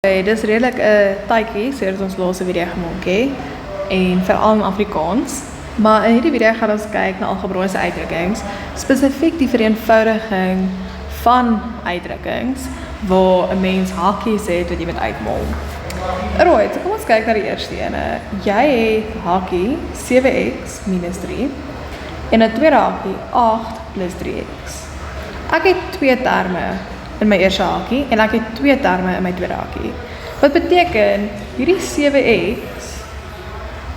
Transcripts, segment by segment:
Dit is redelijk een tydjie sedert ons laaste video gemaak het en veral in Afrikaans. Maar in hierdie video gaan ons kyk na algebraïese uitdrukkings, spesifiek die vereenvoudiging van uitdrukkings waar 'n mens hakies het wat jy moet uitmaal. Alright, so kom ons kyk na die eerste ene. Jy het hakie 7x minus 3 en 'n tweede hakie 8 plus 3x. Ek het twee terme in my eerste hakie en ek het twee terme in my tweede hakie. Wat beteken, hierdie 7x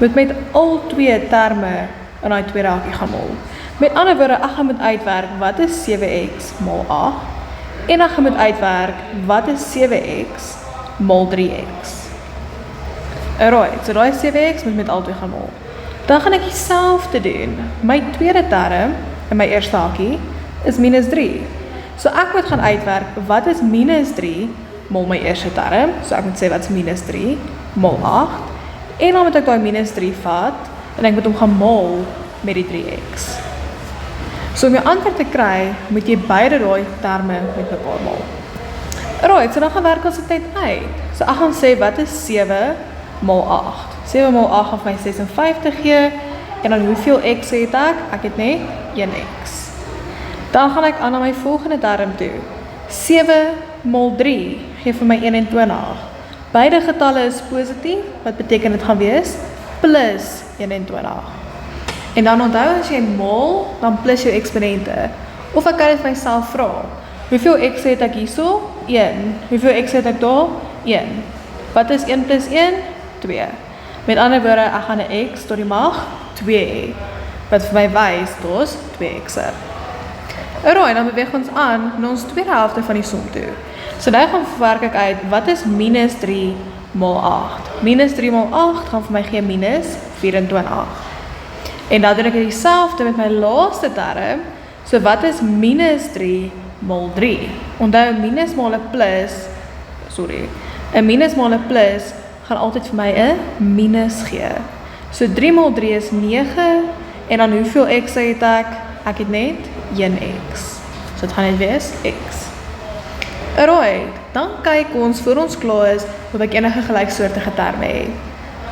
moet met al twee terme in die tweede hakie gaan maal. Met ander woorde, ek gaan moet uitwerk wat is 7x maal 8 en ek gaan moet uitwerk wat is 7x maal 3x. Alright, so daai 7x moet met al twee gaan maal. Dan gaan ek dieselfde doen. My tweede term in my eerste hakie is minus 3. So ek moet gaan uitwerk wat is minus 3 maal my eerste term. So ek moet sê wat is minus 3 maal 8. En dan moet ek daai minus 3 vat en ek moet hom gaan maal met die 3x. So om jou antwoord te kry, moet jy beide daai terme met mekaar maal. Alright, so dan gaan werk ons dit uit. So ek gaan sê wat is 7 maal 8. 7 maal 8 gaan vir my 56 gee en dan hoeveel x het ek? Ek het net 1x. Dan gaan ek aan na my volgende term toe. 7 maal 3 gee vir my 21. Beide getalle is positief, wat beteken dit gaan wees plus 21. En dan onthou as jy maal, dan plus jou eksponente. Of ek kan dit myself vra. Hoeveel x het ek hierso? 1. Hoeveel x het ek daar? 1. Wat is 1 plus 1? 2. Met ander woorde, ek gaan 'n x tot die mag 2 hê. Wat vir my wys, dis 2x'e. Alright, dan beweeg ons aan na ons tweede helfte van die som toe. So nou gaan werk ek uit, wat is minus 3 maal 8? Minus 3 maal 8 gaan vir my gee minus 24. En dan doen ek dieselfde met my laaste term. So wat is minus 3 maal 3? Onthou, minus maal 'n plus, een minus maal 'n plus gaan altyd vir my 'n minus gee. So 3 maal 3 is 9 en dan hoeveel x het ek? Ek het net 1x. So dit gaan net wees x. Alright, dan kyk ons voor ons klaar is of ek enige gelyksoortige terme het.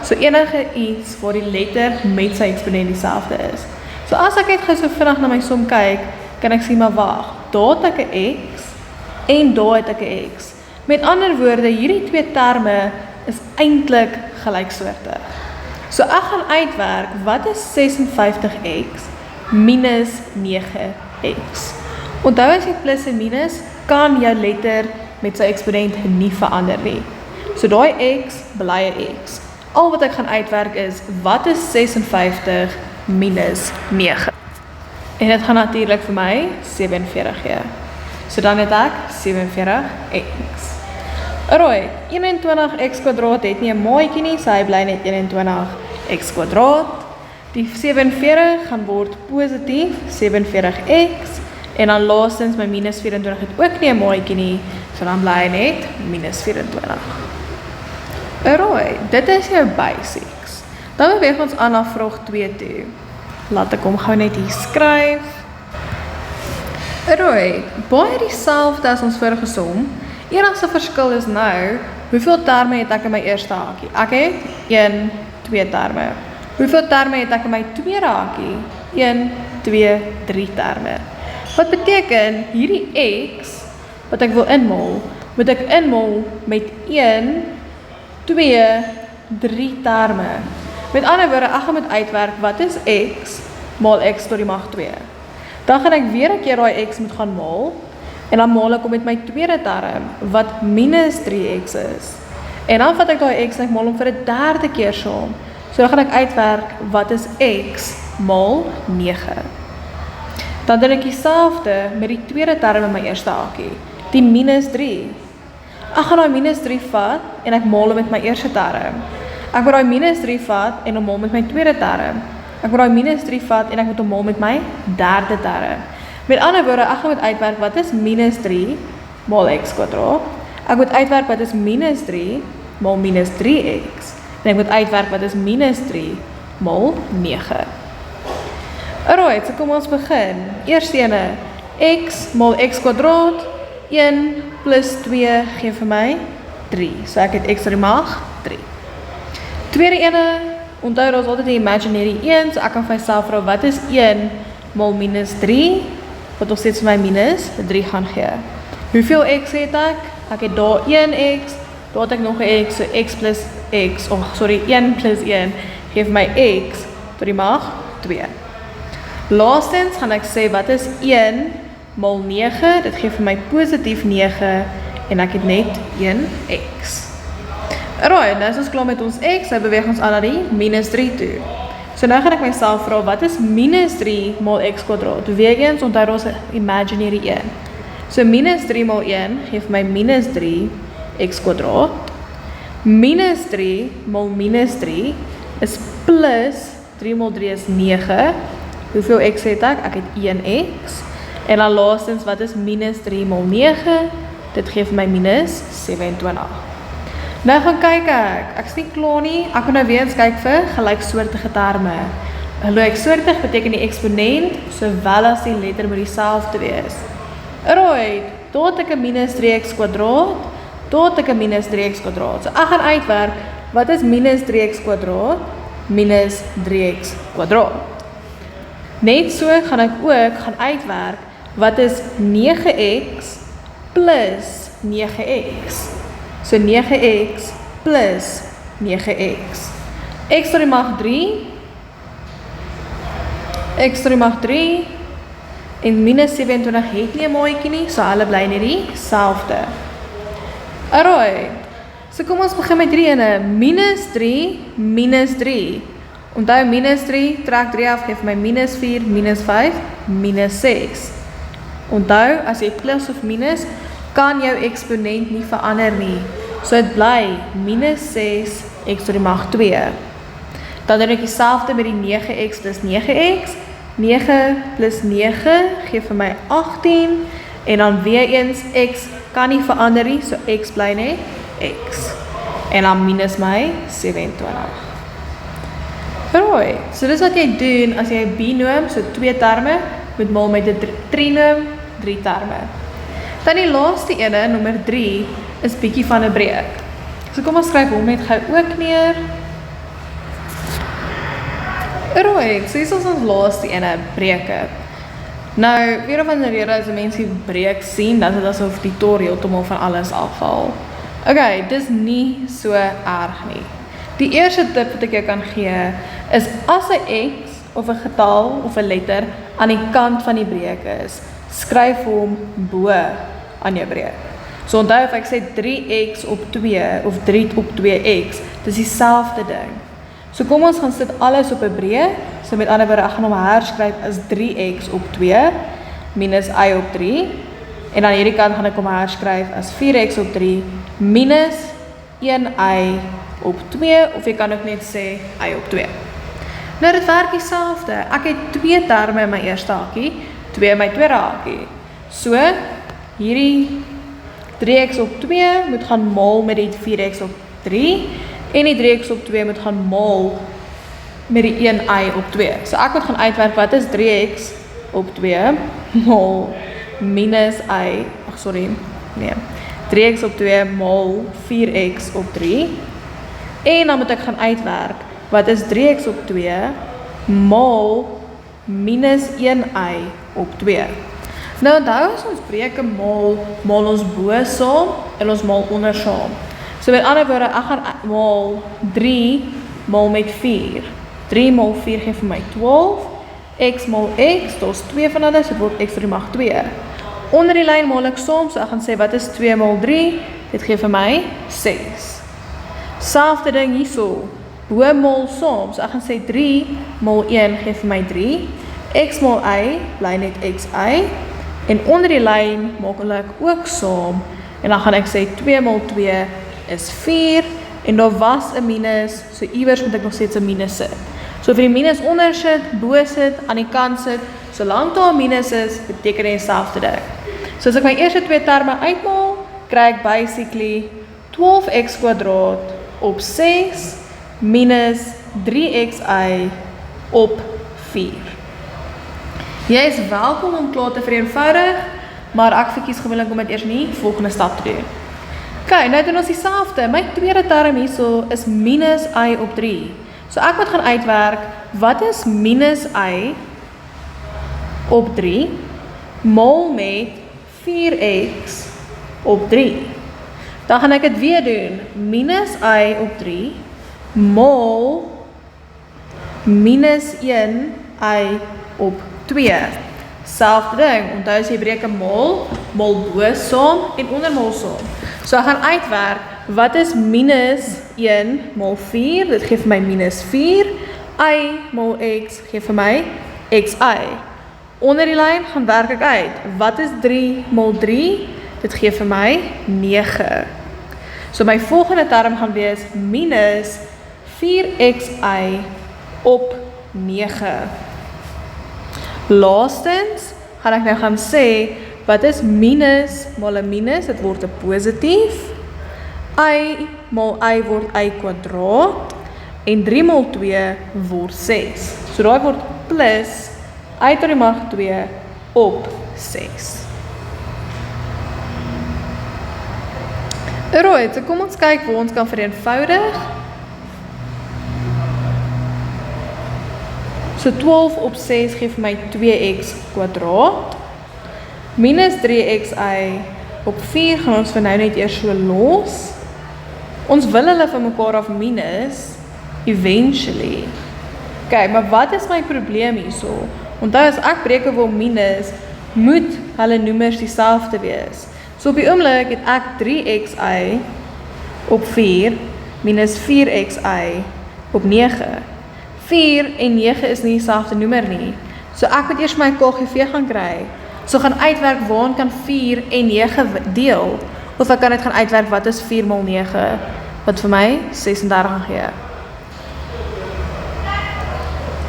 So enige iets waar die letter met sy eksponent dieselfde is. So as ek net so vinnig na my som kyk, kan ek sê maar wag, daar het ek 'n x en daar het ek 'n x. Met ander woorde, hierdie twee terme is eintlik gelyksoortig. So ek gaan uitwerk wat is 56x minus 9x. Onthou as jy plus en minus, kan jou letter met sy eksponent nie verander nie. So daai x bly 'n x. Al wat ek gaan uitwerk is, wat is 56 minus 9? En dit gaan natuurlik vir my 47 gee. So dan het ek 47x. Alright, 21x kwadraat het nie 'n maatjie nie, so hy bly net 21x kwadraat. Die 47 gaan word positief 47x. En dan laastens my minus 24 het ook nie 'n maatjie nie, so dan bly hy net minus 24. Alright, dit is jou basics. Dan beweeg ons aan na vraag 2 toe. Laat ek hom gou net hier skryf. Alright, baie dieselfde as ons vorige som. Enigste verskil is nou, hoeveel terme het ek in my eerste hakie? Ek het 1, 2 terme. Hoeveel terme het ek in my tweede hakie? 1, 2, 3 terme. Wat beteken, hierdie x, wat ek wil inmaal, moet ek inmaal met 1, 2, 3 terme. Met ander woorde, ek gaan moet uitwerk, wat is x maal x tot die mag 2. Dan gaan ek weer 'n keer daai x moet gaan maal, en dan maal ek hom met my tweede term, wat minus 3x is. En dan vat ek daai x en ek maal hom vir 'n derde keer saam. So dan gaan ek uitwerk, wat is x maal 9. Dan doen ek dieselfde met die tweede term in my eerste hakie, die minus 3. Ek gaan daai minus 3 vat en ek maal hom met my eerste term. Ek moet daai minus 3 vat en hom maal met my tweede term. Ek moet daai minus 3 vat en ek moet hom maal met my derde term. Met ander woorde, ek gaan moet uitwerk wat is minus 3 maal x kwadraat. Ek moet uitwerk wat is minus 3 maal minus 3x. En ek moet uitwerk wat is minus 3 maal 9. Alright, so kom ons begin. Eerste ene, x maal x kwadraat, 1 plus 2 gee vir my 3. So ek het x tot die mag 3. Tweede ene, onthou daar is altyd die imaginary 1, so ek kan vir myself vra, wat is 1 mal minus 3, wat nog steeds vir my minus 3 gaan gee. Hoeveel x het ek? Ek het daar 1x, daar het ek nog 'n x, so x plus x, 1 plus 1, geef my x tot die mag 2. Laastens gaan ek sê, wat is 1 mal 9, dit geef vir my positief 9, en ek het net 1x. Alright, nou is ons klaar met ons x, nou beweeg ons aan na die minus 3 toe. So nou gaan ek myself vra, wat is minus 3 mal x kwadraat? Wegens, onthou ons imaginary 1. So minus 3 mal 1 geef my minus 3 x kwadraat. Minus 3 mal minus 3 is plus 3 mal 3 is 9. Hoeveel x het ek? Ek het 1x. En dan laastens, wat is minus 3 mal 9? Dit geef my minus 27. Nou gaan kyk ek is nie klaar nie, ek gaan nou weer eens kyk vir gelyksoortige terme. Gelyksoortig beteken die eksponent, sowel as die letter moet dieselfde wees. Alright, daar het ek 'n minus 3x kwadraat, daar het ek 'n minus 3x kwadraat. So ek gaan uitwerk, wat is minus 3x kwadraat? Minus 3x kwadraat. Net so gaan ek ook gaan uitwerk, wat is 9x plus 9x. So 9x plus 9x. X tot die mag 3. X tot die mag 3. En minus 27 het nie 'n maatjie nie, so hulle bly net dieselfde. Alright. So kom ons begin met 3 ene. Minus 3, minus 3. Onthou minus 3, trek 3 af, geef my minus 4, minus 5, minus 6. Onthou, as jy plus of minus, kan jou eksponent nie verander nie. So dit bly minus 6 x tot die mag 2. Dan doen ek dieselfde met die 9x plus 9x. 9 plus 9 geef vir my 18. En dan weer eens, x kan nie verander nie, so x bly net x. En dan minus my 27. Alright, so dis wat jy doen as jy 'n binoom, so 2 terme, moet maal met 'n trinoom, 3 terme. Dan die laaste ene, nommer 3, is bietjie van 'n breek. So kom ons skryf hom net gou ook neer. Alright, so hier is ons laaste ene, breuke. Nou, weer of ander rede as mense die breek sien, dan is dit asof die tor heeltemal van alles afval. Okay, dis nie so erg nie. Die eerste tip wat ek jou kan gee, is as 'n x of 'n getal of 'n letter aan die kant van die breek is, skryf hom bo aan jou breek. So onthou of ek sê 3x op 2 of 3 op 2x, dis dieselfde ding. So kom ons gaan sit alles op 'n breek, so met ander woorde, ek gaan hom herskryf as 3x op 2 minus y op 3, en dan hierdie kant gaan ek hom herskryf as 4x op 3 minus 1y op 2, of jy kan ook net sê y op 2. Nou dit werk dieselfde, ek het 2 terme in my eerste hakie, 2 in my tweede hakie. So, hierdie 3x op 2 moet gaan maal met die 4x op 3, en die 3x op 2 moet gaan maal met die 1y op 2. So ek moet gaan uitwerk, wat is 3x op 2 maal minus y, 3x op 2 maal 4x op 3, en dan moet ek gaan uitwerk, wat is 3x op 2 maal minus 1y op 2. Nou onthou as ons breuke maal ons bo saam en ons maal onder saam. So met ander woorde, ek gaan maal 3 maal met 4. 3 maal 4 geef vir my 12, x maal x, daar is 2 van hulle, so dit word x tot die mag 2. Onder die lyn maal ek saam, so ek gaan sê, wat is 2 maal 3? Dit geef vir my 6. Selfde ding hierso, bo maal saam, so ek gaan sê 3 maal 1 geef vir my 3, x maal y bly net xy, en onder die lyn maak ek ook saam, en dan gaan ek sê 2 maal 2 is 4, en daar was 'n minus, so iewers moet ek nog steeds 'n minus sit. So vir die minus onder sit, bo sit, aan die kant sit, solank daar 'n minus is, beteken dit dieselfde ding. So as ek my eerste 2 terme uitmaal, kry ek basically 12x kwadraat op 6 minus 3xy op 4. Jy is welkom om klaar te vereenvoudig, maar ek verkies gewoonlik om dit eers in die volgende stap te doen. Okay, nou doen ons dieselfde. My tweede term hierso is minus y op 3. So ek moet gaan uitwerk, wat is minus y op 3 mol met 4x op 3. Dan gaan ek dit weer doen. Minus y op 3 mol minus 1 y op 2. Selfde ding, onthou as jy breek 'n mol bo saam en onder mol saam. So ek gaan uitwerk, wat is minus 1 mol 4, dit gee vir my minus 4, y mol x gee vir my xy. Onder die lyn gaan werk ek uit, wat is 3 mol 3, dit gee vir my 9. So my volgende term gaan wees minus 4xy op 9. Laastens gaan ek nou gaan sê, wat is minus mal 'n minus, dit word 'n positief, y mal y word y kwadraat, en 3 mal 2 word 6. So daai word plus y tot die mag 2 op 6. Alright, so kom ons kyk waar ons kan vereenvoudig. So 12 op 6 gee vir my 2x kwadraat. Minus 3xy op 4 gaan ons vir nou net eers so los. Ons wil hulle van mekaar af minus, eventually. Okay, maar wat is my probleem hierso? Onthou as ek breuke wil minus, moet hulle noemers dieselfde wees. So op die oomblik het ek 3xy op 4 minus 4xy op 9. 4 en 9 is nie dieselfde noemer nie. So ek moet eers my KGV gaan kry. So gaan uitwerk waarin kan 4 en 9 deel. Of ek kan dit gaan uitwerk wat is 4 mal 9. Wat vir my 36 gaan gee.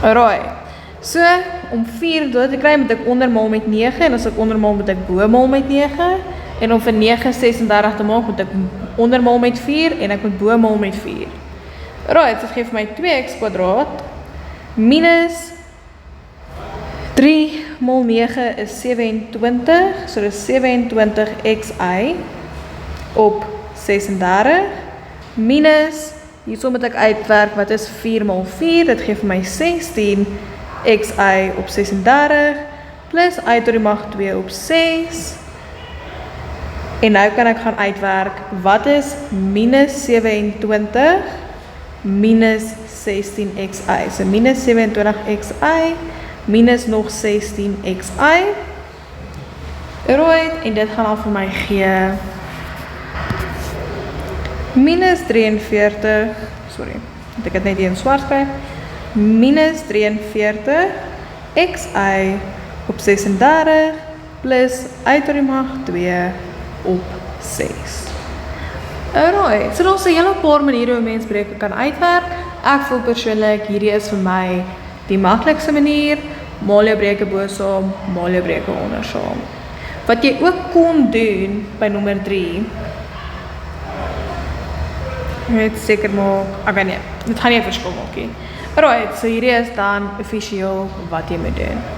Alright. So om 4 dood te kry moet ek ondermal met 9. En as ek ondermal moet ek bomal met 9. En om vir 9 36 te maak moet ek ondermal met 4. En ek moet bomal met 4. Alright, dit gee vir my 2x kwadraat minus 3 mal 9 is 27, so dit is 27xy op 36, minus, hierso moet ek uitwerk, wat is 4 mal 4, dit gee vir my 16xy op 36, plus y tot die mag 2 op 6, en nou kan ek gaan uitwerk, wat is minus 27, minus 16xy, so minus 27xy, minus nog 16xy. Alright, en dit gaan al vir my gee minus 43, sorry, moet ek het net hier in swart skryf, minus 43 xy op 36 plus y tot die mag 2 op 6. Alright, so daar is 'n hele paar maniere hoe mens breuke kan uitwerk. Ek voel persoonlik hierdie is vir my die maklikste manier, maal jou breuke bo saam, maal jou breuke onder saam. Wat jy ook kon doen by nommer 3, net seker maak, okay nee, dit gaan nie 'n verskil maak nie. Alright, so hierdie is dan offisieel wat jy moet doen.